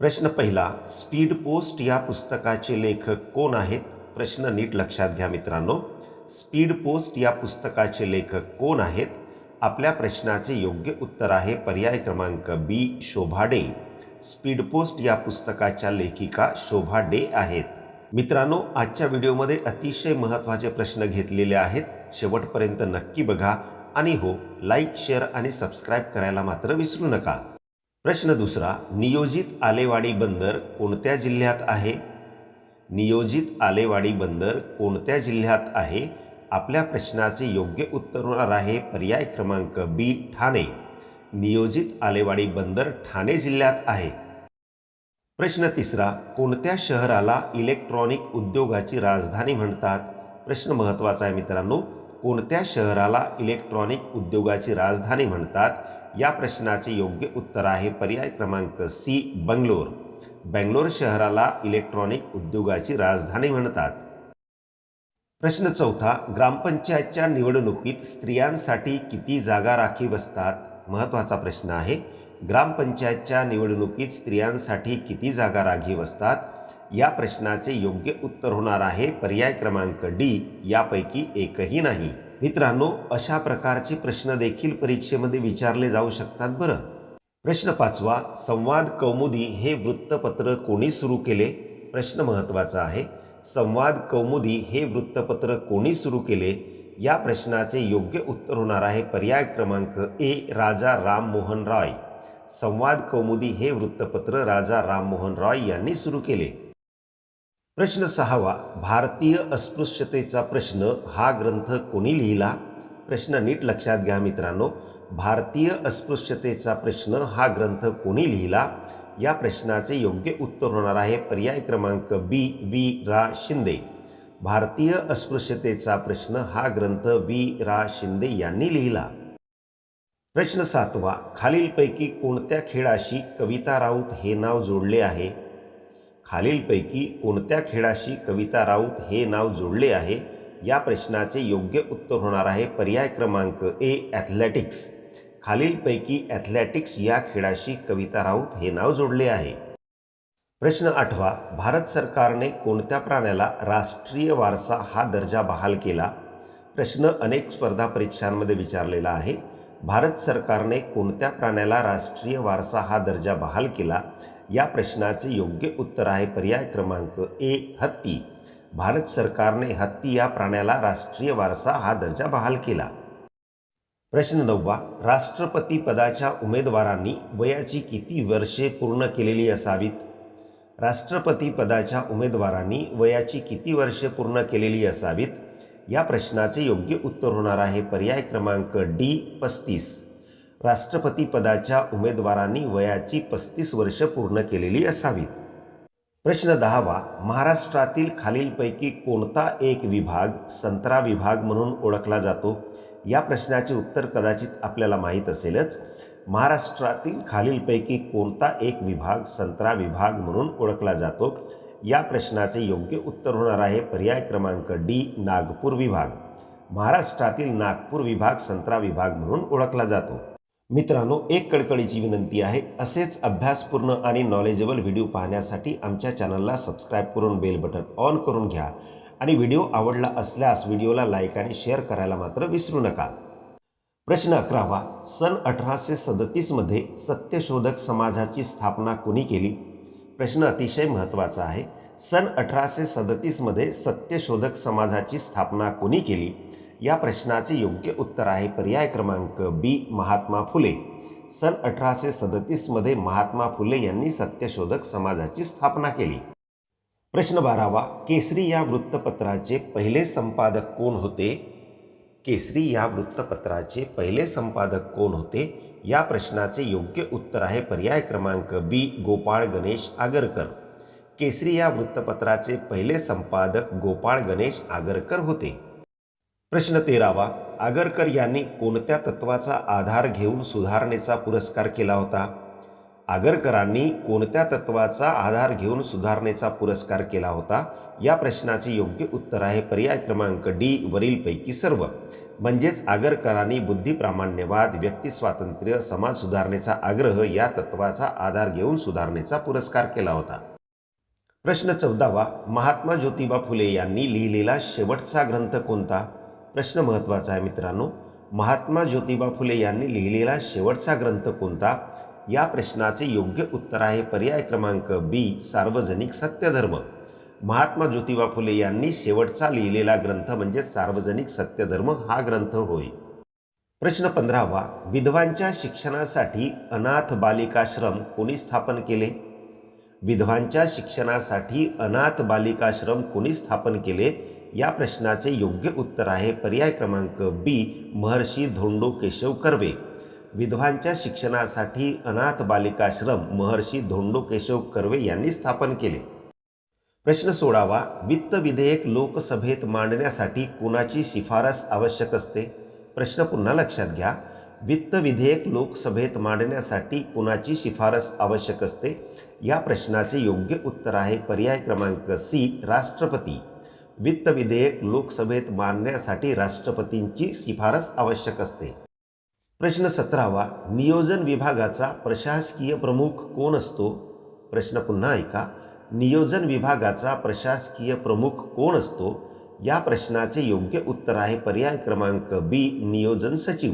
प्रश्न पहिला, speed post या पुस्तकाचे लेखक कोण आहेत? प्रश्न नीट लक्षात घ्या मित्रांनो. स्पीड पोस्ट या पुस्तकाचे लेखक कोण आहेत? आपल्या प्रश्नाचे योग्य उत्तर आहे पर्याय क्रमांक बी, शोभा डे. स्पीड पोस्ट या पुस्तकाच्या लेखिका शोभा डे आहेत. मित्रांनो, आजच्या व्हिडिओमध्ये अतिशय महत्त्वाचे प्रश्न घेतलेले आहेत. शेवटपर्यंत नक्की बघा आणि हो, लाईक, शेअर आणि सबस्क्राईब करायला मात्र विसरू नका. प्रश्न दुसरा, नियोजित आलेवाडी बंदर कोणत्या जिल्ह्यात आहे? नियोजित आलेवाडी बंदर कोणत्या जिल्ह्यात आहे? आपल्या प्रश्नाचे योग्य उत्तर होणार आहे पर्याय क्रमांक बी, ठाणे. नियोजित आलेवाडी बंदर ठाणे जिल्ह्यात आहे. प्रश्न तिसरा, कोणत्या शहराला इलेक्ट्रॉनिक उद्योगाची राजधानी म्हणतात? प्रश्न महत्त्वाचा आहे मित्रांनो. कोणत्या शहराला इलेक्ट्रॉनिक उद्योगाची राजधानी म्हणतात? या प्रश्नाचे योग्य उत्तर आहे पर्याय क्रमांक सी, बंगलोर. बंगलोर शहराला इलेक्ट्रॉनिक उद्योगाची राजधानी म्हणतात. प्रश्न चौथा, ग्रामपंचायतच्या निवडणुकीत स्त्रियांसाठी किती जागा राखीव असतात? महत्त्वाचा प्रश्न आहे. ग्रामपंचायतच्या निवडणुकीत स्त्रियांसाठी किती जागा राखीव असतात? या प्रश्नाचे योग्य उत्तर होणार आहे पर्याय क्रमांक डी, यापैकी एकही नाही. मित्रांनो, अशा प्रकारचे प्रश्न देखील परीक्षेमध्ये विचारले जाऊ शकतात बरं. प्रश्न पाचवा, संवाद कौमुदी हे वृत्तपत्र कोणी सुरू केले? प्रश्न महत्त्वाचा आहे. संवाद कौमुदी हे वृत्तपत्र कोणी सुरू केले? या प्रश्नाचे योग्य उत्तर होणार आहे पर्याय क्रमांक ए, राजा राममोहन रॉय. संवाद कौमुदी हे वृत्तपत्र राजा राममोहन रॉय यांनी सुरू केले. प्रश्न सहावा, भारतीय अस्पृश्यतेचा प्रश्न हा ग्रंथ कोणी लिहिला? प्रश्न नीट लक्षात घ्या मित्रांनो. भारतीय अस्पृश्यतेचा प्रश्न हा ग्रंथ कोणी लिहिला? या प्रश्नाचे योग्य उत्तर होणार आहे पर्याय क्रमांक बी, वी. रा. शिंदे. भारतीय अस्पृश्यतेचा प्रश्न हा ग्रंथ वी. रा. शिंदे यांनी लिहिला. प्रश्न सातवा, खालीलपैकी कोणत्या खेळाशी कविता राऊत हे नाव जोडले आहे? खालीलपैकी कोणत्या खेळाशी कविता राऊत हे नाव जोडले आहे? या प्रश्नाचे योग्य उत्तर होणार आहे पर्याय क्रमांक ए, ॲथलेटिक्स. खालीलपैकी ॲथलेटिक्स या खेळाशी कविता राऊत हे नाव जोडले आहे. प्रश्न आठवा, भारत सरकारने कोणत्या प्राण्याला राष्ट्रीय वारसा हा दर्जा बहाल केला? प्रश्न अनेक स्पर्धा परीक्षांमध्ये विचारलेला आहे. भारत सरकारने कोणत्या प्राण्याला राष्ट्रीय वारसा हा दर्जा बहाल केला? या प्रश्नाचे योग्य उत्तर आहे पर्याय क्रमांक ए, हत्ती. भारत सरकारने हत्ती या प्राण्याला राष्ट्रीय वारसा हा दर्जा बहाल केला. प्रश्न नववा, राष्ट्रपती पदाच्या उमेदवारांनी वयाची किती वर्षे पूर्ण केलेली असावीत? राष्ट्रपती पदाच्या उमेदवारांनी वयाची किती वर्षे पूर्ण केलेली असावीत? या प्रश्नाचे योग्य उत्तर होणार आहे पर्याय क्रमांक डी, 35. राष्ट्रपती पदाच्या उमेदवारांनी वयाची 35 वर्ष पूर्ण केलेली असावीत. प्रश्न 10वा, महाराष्ट्रातील खालीलपैकी कोणता एक विभाग संत्रा विभाग म्हणून ओळखला जातो? या प्रश्नाचे उत्तर कदाचित आपल्याला माहीत असेलच. महाराष्ट्रातील खालीलपैकी कोणता एक विभाग संत्रा विभाग म्हणून ओळखला जातो? या प्रश्नाचे योग्य उत्तर होणार आहे पर्याय क्रमांक डी, नागपूर विभाग. महाराष्ट्रातील नागपूर विभाग संत्रा विभाग म्हणून ओळखला जातो. मित्रांनो, एक कळकळीची विनंती आहे. असेच अभ्यासपूर्ण आणि नॉलेजेबल व्हिडिओ पाहण्यासाठी आमच्या चॅनलला सबस्क्राईब करून बेल बटन ऑन करून घ्या आणि व्हिडिओ आवडला असल्यास व्हिडिओला लाईक आणि शेअर करायला मात्र विसरू नका. प्रश्न 11वा, सन 1837 मध्ये सत्यशोधक समाजाची स्थापना कोणी केली? प्रश्न अतिशय महत्त्वाचा आहे. सन 1837 मध्ये सत्यशोधक समाजाची स्थापना कोणी केली? या प्रश्नाचे योग्य उत्तर आहे पर्याय क्रमांक बी, महात्मा फुले. सन 1837 मध्ये महात्मा फुले यांनी सत्यशोधक समाजाची स्थापना केली. प्रश्न 12वा, केसरी या वृत्तपत्राचे पहिले संपादक कोण होते? केसरी या वृत्तपत्राचे पहिले संपादक कोण होते? या प्रश्नाचे योग्य उत्तर आहे पर्याय क्रमांक बी, गोपाळ गणेश आगरकर. केसरी या वृत्तपत्राचे पहिले संपादक गोपाळ गणेश आगरकर होते. प्रश्न 13वा, आगरकर यांनी कोणत्या तत्वाचा आधार घेऊन सुधारणेचा पुरस्कार केला होता? आगरकरांनी कोणत्या तत्वाचा आधार घेऊन सुधारणेचा पुरस्कार केला होता? या प्रश्नाचे योग्य उत्तर आहे पर्याय क्रमांक डी, वरीलपैकी सर्व. म्हणजेच आगरकरांनी बुद्धिप्रामाण्यवाद, व्यक्ती स्वातंत्र्य, समाज सुधारणेचा आग्रह या तत्वाचा आधार घेऊन सुधारणेचा पुरस्कार केला होता. प्रश्न 14वा, महात्मा ज्योतिबा फुले यांनी लिहिलेला शेवटचा ग्रंथ कोणता? प्रश्न महत्त्वाचा आहे मित्रांनो. महात्मा ज्योतिबा फुले यांनी लिहिलेला शेवटचा ग्रंथ कोणता? या प्रश्नाचे योग्य उत्तर आहे पर्याय क्रमांक बी, सार्वजनिक सत्यधर्म. महात्मा ज्योतिबा फुले यांनी शेवटचा लिहिलेला ग्रंथ म्हणजे सार्वजनिक सत्यधर्म हा ग्रंथ होय. प्रश्न 15वा, विधवांच्या शिक्षणासाठी अनाथ बालिकाश्रम कोणी स्थापन केले? विधवांच्या शिक्षणासाठी अनाथ बालिकाश्रम कोणी स्थापन केले? या प्रश्नाचे योग्य उत्तर आहे पर्याय क्रमांक बी, महर्षी धोंडो केशव कर्वे. विधवांच्या शिक्षणासाठी अनाथ बालिकाश्रम महर्षी धोंडो केशव कर्वे यांनी स्थापन केले. प्रश्न 16वा, वित्त विधेयक लोकसभेत मांडण्यासाठी कोणाची शिफारस आवश्यक असते? प्रश्न पुन्हा लक्षात घ्या. वित्त विधेयक लोकसभेत मांडण्यासाठी कोणाची शिफारस आवश्यक असते? या प्रश्नाचे योग्य उत्तर आहे पर्याय क्रमांक सी, राष्ट्रपती. वित्त विधेयक लोकसभेत मांडण्यासाठी राष्ट्रपतींची शिफारस आवश्यक असते. प्रश्न 17वा, नियोजन विभागाचा प्रशासकीय प्रमुख कोण असतो? प्रश्न पुन्हा ऐका. नियोजन विभागाचा प्रशासकीय प्रमुख कोण असतो? या प्रश्नाचे योग्य उत्तर आहे पर्याय क्रमांक बी, नियोजन सचिव.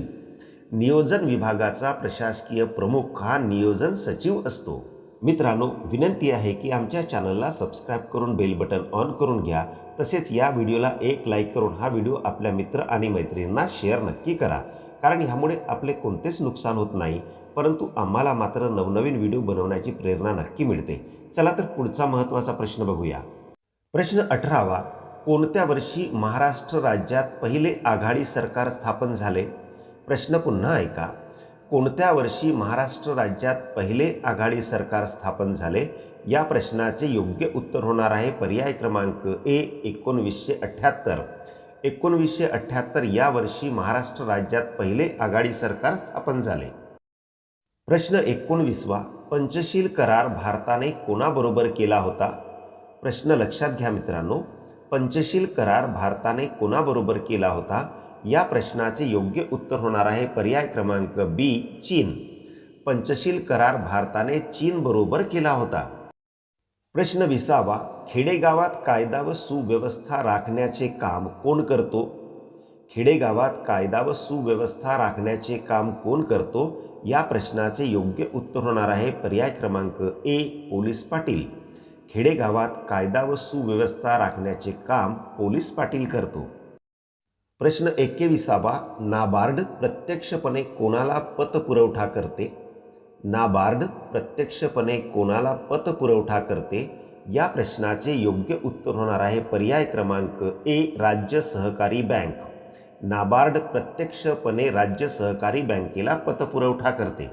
नियोजन विभागाचा प्रशासकीय प्रमुख हा नियोजन सचिव असतो. मित्रांनो, विनंती आहे की आमच्या चॅनलला सबस्क्राईब करून बेल बटन ऑन करून घ्या. तसेच या व्हिडिओला एक लाईक करून हा व्हिडिओ आपल्या मित्र आणि मैत्रिणींना शेअर नक्की करा, कारण ह्यामुळे आपले कोणतेच नुकसान होत नाही, परंतु आम्हाला मात्र नवनवीन व्हिडिओ बनवण्याची प्रेरणा नक्की मिळते. चला तर पुढचा महत्त्वाचा प्रश्न बघूया. प्रश्न 18वा, कोणत्या वर्षी महाराष्ट्र राज्यात पहिले आघाडी सरकार स्थापन झाले? प्रश्न पुन्हा ऐका. कोणत्या वर्षी महाराष्ट्र राज्यात पहिले आघाडी सरकार स्थापन झाले? या प्रश्नाचे योग्य उत्तर होणार आहे पर्याय क्रमांक ए, 1978. 1978 या वर्षी महाराष्ट्र राज्यात पहिले आघाडी सरकार स्थापन झाले. प्रश्न 19वा, पंचशील करार भारताने कोणाबरोबर केला होता? प्रश्न लक्षात घ्या मित्रांनो. पंचशील करार भारताने कोणाबरोबर केला होता? या प्रश्नाचे योग्य उत्तर होणार आहे पर्याय क्रमांक बी, चीन. पंचशील करार भारताने चीन बरोबर केला होता. प्रश्न 20वा, खेडेगावात कायदा व सुव्यवस्था राखण्याचे काम कोण करतो? खेडेगावात कायदा व सुव्यवस्था राखण्याचे काम कोण करतो? या प्रश्नाचे योग्य उत्तर होणार आहे पर्याय क्रमांक ए, पोलीस पाटील. खेडेगावात कायदा व सुव्यवस्था राखण्याचे काम पोलीस पाटील करतो. प्रश्न 21वा, नाबार्ड प्रत्यक्षपणे कोणाला पतपुरवठा करते? नाबार्ड प्रत्यक्षपणे कोणाला पतपुरवठा करते? या प्रश्नाचे योग्य उत्तर होणार आहे पर्याय क्रमांक ए, राज्य सहकारी बँक. नाबार्ड प्रत्यक्षपणे राज्य सहकारी बँकेला पतपुरवठा करते.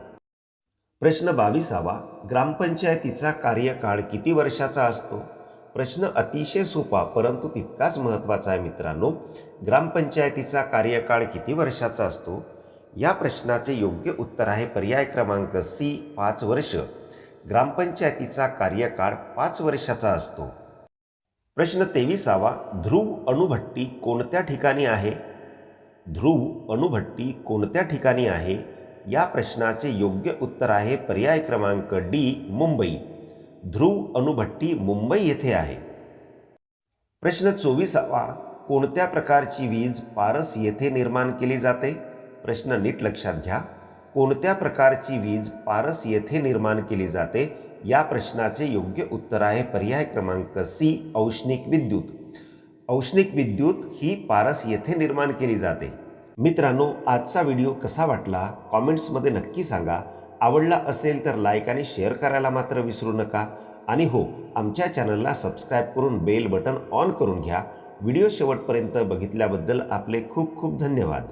प्रश्न 22वा, ग्रामपंचायतीचा कार्यकाळ किती वर्षाचा असतो? प्रश्न अतिशय सोपा परंतु तितकाच महत्त्वाचा आहे मित्रांनो. ग्रामपंचायतीचा कार्यकाळ किती वर्षाचा असतो? या प्रश्नाचे योग्य उत्तर आहे पर्याय क्रमांक सी, 5 वर्ष. ग्रामपंचायतीचा कार्यकाळ 5 वर्षाचा असतो. प्रश्न 23वा, ध्रुव अणुभट्टी कोणत्या ठिकाणी आहे? ध्रुव अणुभट्टी कोणत्या ठिकाणी आहे? या प्रश्नाचे योग्य उत्तर आहे पर्याय क्रमांक डी, मुंबई. ध्रुव अणुभट्टी मुंबई येथे आहे. प्रश्न 24वा, कोणत्या प्रकारची वीज पारस येथे निर्माण केली जाते? प्रश्न नीट लक्षात घ्या. कोणत्या प्रकारची वीज पारस येथे निर्माण केली जाते? या प्रश्नाचे योग्य उत्तर आहे पर्याय क्रमांक सी, औष्णिक विद्युत. औष्णिक विद्युत ही पारस येथे निर्माण केली जाते. मित्रांनो, आजचा व्हिडिओ कसा वाटला कॉमेंट्समध्ये नक्की सांगा. आवडला असेल तर लाईक आणि शेअर करायला मात्र विसरू नका. आणि हो, आमच्या चॅनलला सबस्क्राईब करून बेल बटन ऑन करून घ्या. व्हिडिओ शेवटपर्यंत बघितल्याबद्दल आपले खूप खूप धन्यवाद.